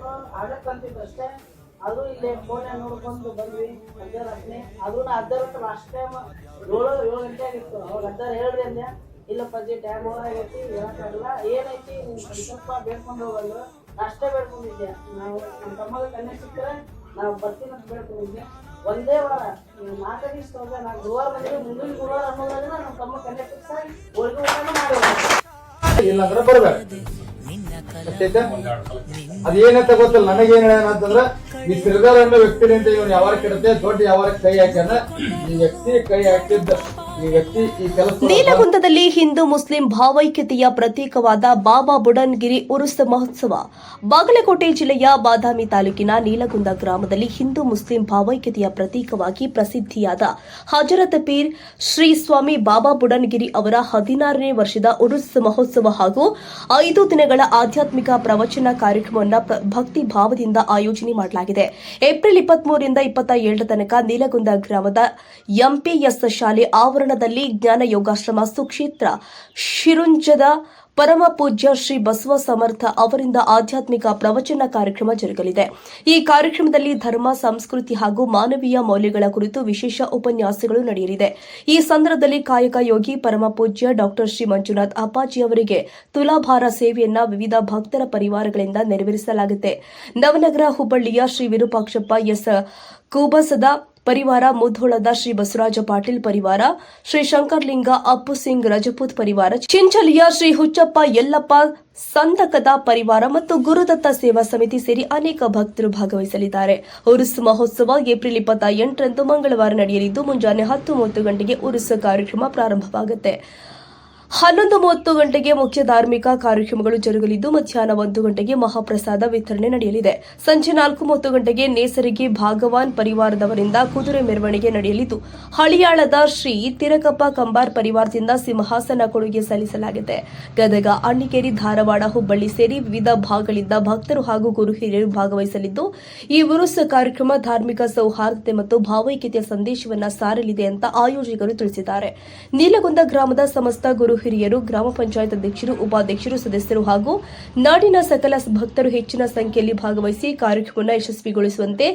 Time ಆಗತ್ತಂತಿದ್ದು ಅಷ್ಟೇ. ಅದು ಇಲ್ಲಿ ಫೋನ್ ನೋಡ್ಕೊಂಡು ಬಂದ್ವಿ ಮಧ್ಯರಾತ್ರಿ. ಆದ್ರೂ ಅರ್ಧ ಲಾಸ್ಟ್ ಟೈಮ್ 7 ಗಂಟೆ ಆಗಿತ್ತು. ಅವಾಗ ಅರ್ಧ ಹೇಳ್ರಿ ಅಂದೆ, ಇಲ್ಲಪ್ಪ ಜಿ ಟೈಮ್ ಓವರ್ ಆಗೈತಿ, ಹೇಳಕ್ಕಾಗಲ್ಲ, ಏನೈತಿ ಸ್ವಲ್ಪ ಬೇಡ್ಕೊಂಡು ಹೋಗಲ್ಲ, ಅಷ್ಟೇ ಬೇಡ್ಕೊಂಡಿದ್ದೆ. ನಾವು ನಮ್ಮ ತಮ್ಮಗ ಕನ್ಯಾ ಸಿಕ್ಕರೆ ನಾವು ಬರ್ತೀನಿ ಅಂತ ಬೇಡ್ಕೊಂಡಿದ್ದೆ. ಒಂದೇ ವಾರ ಮಾತಾಡಿ ನಾನು ಗುರುವಾರ ಬಂದ್ರೆ ಮುಂದಿನ ಗುರುವಾರ ಅನ್ನೋದ್ರಿಂದ ನಮ್ಮ ತಮ್ಮ ಕನ್ಯಾ ಫಿಕ್ಸ್ ಆಗಿ ಹೋಳಿಗೆ ಊಟನೂ ಮಾಡಿ ಇಲ್ಲಾಂದ್ರೆ ಬರ್ಬೇಕು. ಅದೇನಂತ ಗೊತ್ತಿಲ್ಲ. ನನಗೇನ್ ಹೇಳಂತಂದ್ರ ಈ ಸಿರ್ಗಾರ ಅನ್ನೋ ವ್ಯಕ್ತಿನಿಂದ ಇವನು ಯಾವಾಗ ಕೆಡುತ್ತೆ, ದೊಡ್ಡ ಯಾವಾಗ ಕೈ ಹಾಕ್ಯಾನ, ಈ ವ್ಯಕ್ತಿ ಕೈ ಹಾಕಿದ್ದ ನೀಲಗುಂದದಲ್ಲಿ ಹಿಂದೂ ಮುಸ್ಲಿಂ ಭಾವೈಕ್ಯತೆಯ ಪ್ರತೀಕವಾದ ಬಾಬಾ ಬುಡನ್ಗಿರಿ ಉರುಸ್ ಮಹೋತ್ಸವ. ಬಾಗಲಕೋಟೆ ಜಿಲ್ಲೆಯ ಬಾದಾಮಿ ತಾಲೂಕಿನ ನೀಲಗುಂದ ಗ್ರಾಮದಲ್ಲಿ ಹಿಂದೂ ಮುಸ್ಲಿಂ ಭಾವೈಕ್ಯತೆಯ ಪ್ರತೀಕವಾಗಿ ಪ್ರಸಿದ್ಧಿಯಾದ ಹಜರತ್ ಪೀರ್ ಶ್ರೀ ಸ್ವಾಮಿ ಬಾಬಾ ಬುಡನ್ಗಿರಿ ಅವರ 16ನೇ ವರ್ಷದ ಉರುಸ್ ಮಹೋತ್ಸವ ಹಾಗೂ 5 ದಿನಗಳ ಆಧ್ಯಾತ್ಮಿಕ ಪ್ರವಚನ ಕಾರ್ಯಕ್ರಮವನ್ನು ಭಕ್ತಿ ಭಾವದಿಂದ ಆಯೋಜನೆ ಮಾಡಲಾಗಿದೆ. ಏಪ್ರಿಲ್ 23 ರಿಂದ 27 ತನಕ ನೀಲಗುಂದ ಗ್ರಾಮದ ಎಂಪಿಎಸ್ ಶಾಲೆ ಆವರಣದಲ್ಲಿ ಜ್ಞಾನ ಯೋಗಾಶ್ರಮ ಸುಕ್ಷೇತ್ರ ಶಿರುಂಜದ ಪರಮ ಪೂಜ್ಯ ಶ್ರೀ ಬಸವ ಸಮರ್ಥ ಅವರಿಂದ ಆಧ್ಯಾತ್ಮಿಕ ಪ್ರವಚನ ಕಾರ್ಯಕ್ರಮ ಜರುಗಲಿದೆ. ಈ ಕಾರ್ಯಕ್ರಮದಲ್ಲಿ ಧರ್ಮ, ಸಂಸ್ಕೃತಿ ಹಾಗೂ ಮಾನವೀಯ ಮೌಲ್ಯಗಳ ಕುರಿತು ವಿಶೇಷ ಉಪನ್ಯಾಸಗಳು ನಡೆಯಲಿದೆ. ಈ ಸಂದರ್ಭದಲ್ಲಿ ಕಾಯಕ ಯೋಗಿ ಪರಮ ಪೂಜ್ಯ ಡಾ ಶ್ರೀ ಮಂಜುನಾಥ್ ಅಪ್ಪಾಜಿ ಅವರಿಗೆ ತುಲಾಭಾರ ಸೇವೆಯನ್ನ ವಿವಿಧ ಭಕ್ತರ ಪರಿವಾರಗಳಿಂದ ನೆರವೇರಿಸಲಾಗುತ್ತೆ. ನವನಗರ ಹುಬ್ಬಳ್ಳಿಯ ಶ್ರೀ ವಿರೂಪಾಕ್ಷಪ್ಪ ಎಸ್ ಕೂಬಸದ ಪರಿವಾರ, ಮುಧೋಳದ ಶ್ರೀ ಬಸವರಾಜ ಪಾಟೀಲ್ ಪರಿವಾರ, ಶ್ರೀ ಶಂಕರ್ಲಿಂಗ ಅಪ್ಪು ಸಿಂಗ್ ರಜಪೂತ್ ಪರಿವಾರ, ಚಿಂಚಲಿಯ ಶ್ರೀ ಹುಚ್ಚಪ್ಪ ಯಲ್ಲಪ್ಪ ಸಂದಕದ ಪರಿವಾರ ಮತ್ತು ಗುರುದತ್ತ ಸೇವಾ ಸಮಿತಿ ಸೇರಿ ಅನೇಕ ಭಕ್ತರು ಭಾಗವಹಿಸಲಿದ್ದಾರೆ. ಉರುಸ್ ಮಹೋತ್ಸವ ಏಪ್ರಿಲ್ 28ರಂದು ಮಂಗಳವಾರ ನಡೆಯಲಿದ್ದು ಮುಂಜಾನೆ 10:30 ಗಂಟೆಗೆ ಉರುಸ್ ಕಾರ್ಯಕ್ರಮ ಪ್ರಾರಂಭವಾಗುತ್ತೆ. 11:30 ಗಂಟೆಗೆ ಮುಖ್ಯ ಧಾರ್ಮಿಕ ಕಾರ್ಯಕ್ರಮಗಳು ಜರುಗಲಿದ್ದು ಮಧ್ಯಾಹ್ನ 1 ಗಂಟೆಗೆ ಮಹಾಪ್ರಸಾದ ವಿತರಣೆ ನಡೆಯಲಿದೆ. ಸಂಜೆ 4:30 ಗಂಟೆಗೆ ನೇಸರಿಗೆ ಭಾಗವಾನ್ ಪರಿವಾರದವರಿಂದ ಕುದುರೆ ಮೆರವಣಿಗೆ ನಡೆಯಲಿದ್ದು ಹಳಿಯಾಳದ ಶ್ರೀ ತಿರಕಪ್ಪ ಕಂಬಾರ್ ಪರಿವಾರದಿಂದ ಸಿಂಹಾಸನ ಕೊಡುಗೆ ಸಲ್ಲಿಸಲಾಗಿದೆ. ಗದಗ, ಅಣ್ಣಿಗೇರಿ, ಧಾರವಾಡ, ಹುಬ್ಬಳ್ಳಿ ಸೇರಿ ವಿವಿಧ ಭಾಗಗಳಿಂದ ಭಕ್ತರು ಹಾಗೂ ಗುರು ಹಿರಿಯರು ಭಾಗವಹಿಸಲಿದ್ದು ಈ ಉರುಸ್ ಕಾರ್ಯಕ್ರಮ ಧಾರ್ಮಿಕ ಸೌಹಾರ್ದತೆ ಮತ್ತು ಭಾವೈಕ್ಯತೆಯ ಸಂದೇಶವನ್ನು ಸಾರಲಿದೆ ಅಂತ ಆಯೋಜಕರು ತಿಳಿಸಿದ್ದಾರೆ. ನೀಲಗುಂದ ಗ್ರಾಮದ ಸಮಸ್ತ ಗುರು ಹಿರಿಯರು, ಗ್ರಾಮ ಪಂಚಾಯತ್ ಅಧ್ಯಕ್ಷರು, ಉಪಾಧ್ಯಕ್ಷರು, ಸದಸ್ಯರು ಹಾಗೂ ನಾಡಿನ ಸಕಲ ಭಕ್ತರು ಹೆಚ್ಚಿನ ಸಂಖ್ಯೆಯಲ್ಲಿ ಭಾಗವಹಿಸಿ ಕಾರ್ಯಕ್ರಮವನ್ನು ಯಶಸ್ವಿಗೊಳಿಸುವಂತೆ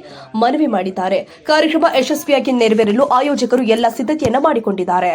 ಮನವಿ ಮಾಡಿದ್ದಾರೆ. ಕಾರ್ಯಕ್ರಮ ಯಶಸ್ವಿಯಾಗಿ ನೆರವೇರಲು ಆಯೋಜಕರು ಎಲ್ಲ ಸಿದ್ಧತೆಯನ್ನು ಮಾಡಿಕೊಂಡಿದ್ದಾರೆ.